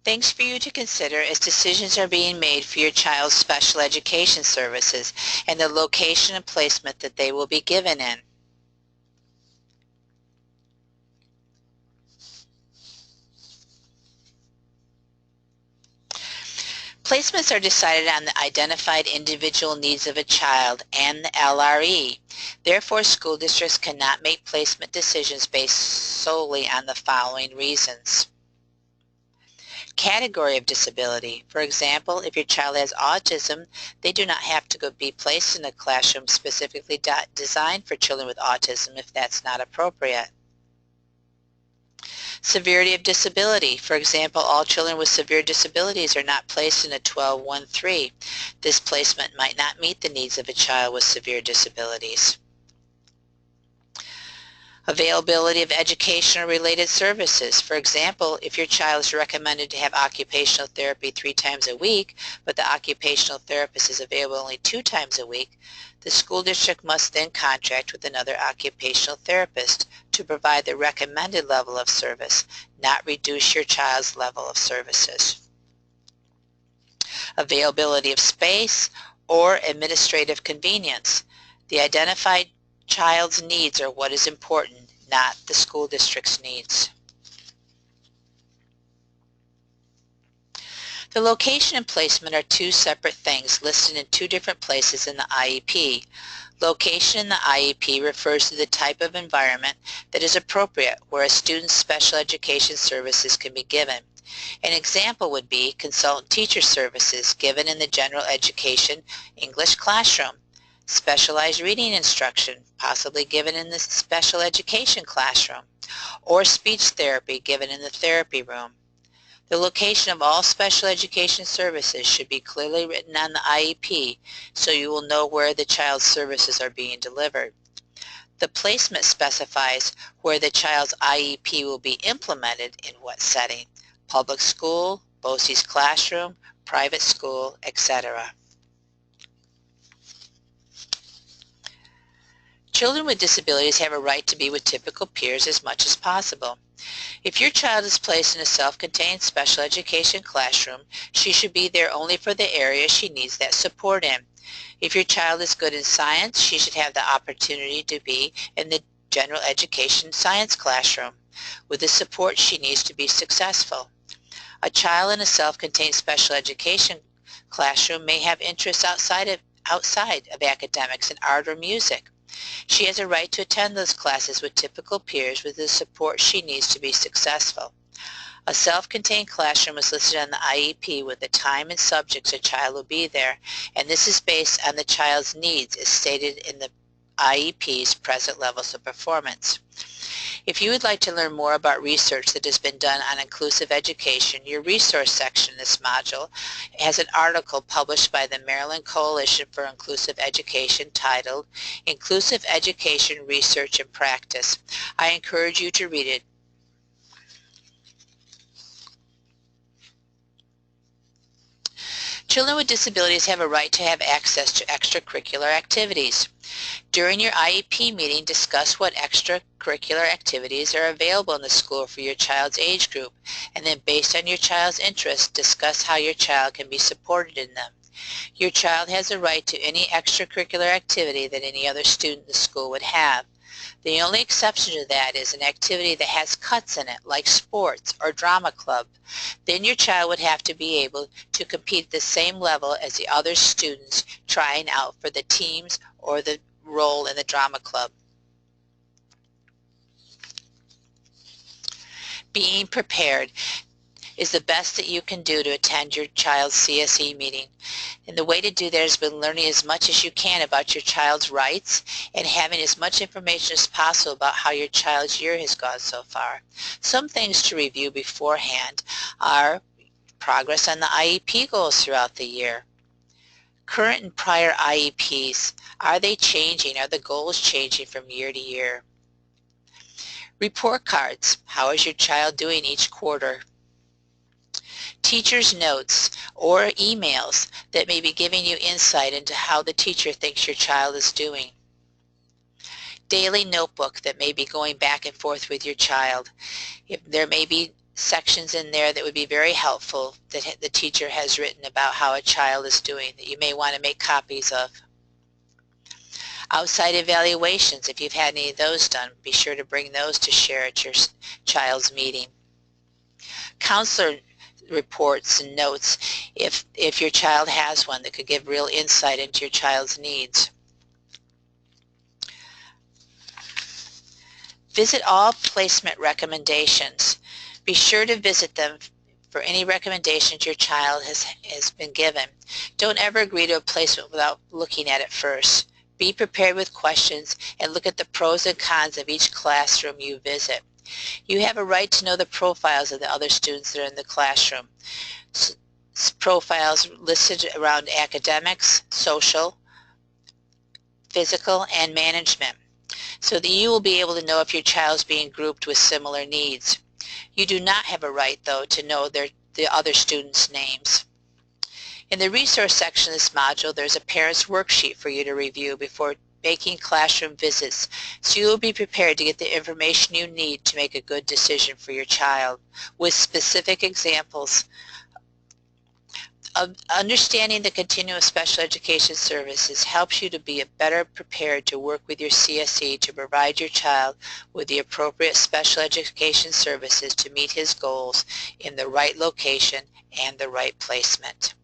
Things for you to consider as decisions are being made for your child's special education services and the location and placement that they will be given in. Placements are decided on the identified individual needs of a child and the LRE. Therefore, school districts cannot make placement decisions based solely on the following reasons. Category of disability. For example, if your child has autism, they do not have to be placed in a classroom specifically designed for children with autism if that's not appropriate. Severity of disability. For example, all children with severe disabilities are not placed in a 12-1-3. This placement might not meet the needs of a child with severe disabilities. Availability of education or related services. For example, if your child is recommended to have occupational therapy 3 times a week, but the occupational therapist is available only 2 times a week, the school district must then contract with another occupational therapist to provide the recommended level of service, not reduce your child's level of services. Availability of space or administrative convenience. The identified child's needs are what is important, not the school district's needs. The location and placement are 2 separate things listed in 2 different places in the IEP. Location in the IEP refers to the type of environment that is appropriate where a student's special education services can be given. An example would be consultant teacher services given in the general education English classroom, specialized reading instruction possibly given in the special education classroom, or speech therapy given in the therapy room. The location of all special education services should be clearly written on the IEP so you will know where the child's services are being delivered. The placement specifies where the child's IEP will be implemented in what setting: public school, BOCES classroom, private school, etc. Children with disabilities have a right to be with typical peers as much as possible. If your child is placed in a self-contained special education classroom, she should be there only for the area she needs that support in. If your child is good in science, she should have the opportunity to be in the general education science classroom with the support she needs to be successful. A child in a self-contained special education classroom may have interests outside of academics in art or music. She has a right to attend those classes with typical peers with the support she needs to be successful. A self-contained classroom is listed on the IEP with the time and subjects a child will be there, and this is based on the child's needs as stated in the IEP's present levels of performance. If you would like to learn more about research that has been done on inclusive education, your resource section in this module has an article published by the Maryland Coalition for Inclusive Education titled Inclusive Education Research and Practice. I encourage you to read it. Children with disabilities have a right to have access to extracurricular activities. During your IEP meeting, discuss what extracurricular activities are available in the school for your child's age group, and then based on your child's interests, discuss how your child can be supported in them. Your child has a right to any extracurricular activity that any other student in the school would have. The only exception to that is an activity that has cuts in it, like sports or drama club. Then your child would have to be able to compete at the same level as the other students trying out for the teams or the role in the drama club. Being prepared is the best that you can do to attend your child's CSE meeting. And the way to do that has been learning as much as you can about your child's rights and having as much information as possible about how your child's year has gone so far. Some things to review beforehand are progress on the IEP goals throughout the year. Current and prior IEPs, are they changing? Are the goals changing from year to year? Report cards, how is your child doing each quarter? Teacher's notes or emails that may be giving you insight into how the teacher thinks your child is doing. Daily notebook that may be going back and forth with your child. If there may be sections in there that would be very helpful that the teacher has written about how a child is doing that you may want to make copies of. Outside evaluations, if you've had any of those done, be sure to bring those to share at your child's meeting. Counselor reports and notes if your child has one that could give real insight into your child's needs. Visit all placement recommendations. Be sure to visit them for any recommendations your child has been given. Don't ever agree to a placement without looking at it first. Be prepared with questions and look at the pros and cons of each classroom you visit. You have a right to know the profiles of the other students that are in the classroom. Profiles listed around academics, social, physical, and management, so that you will be able to know if your child is being grouped with similar needs. You do not have a right, though, to know the other students' names. In the resource section of this module, there's a parent's worksheet for you to review before making classroom visits, so you will be prepared to get the information you need to make a good decision for your child, with specific examples. Understanding the Continuum of Special Education Services helps you to be better prepared to work with your CSE to provide your child with the appropriate special education services to meet his goals in the right location and the right placement.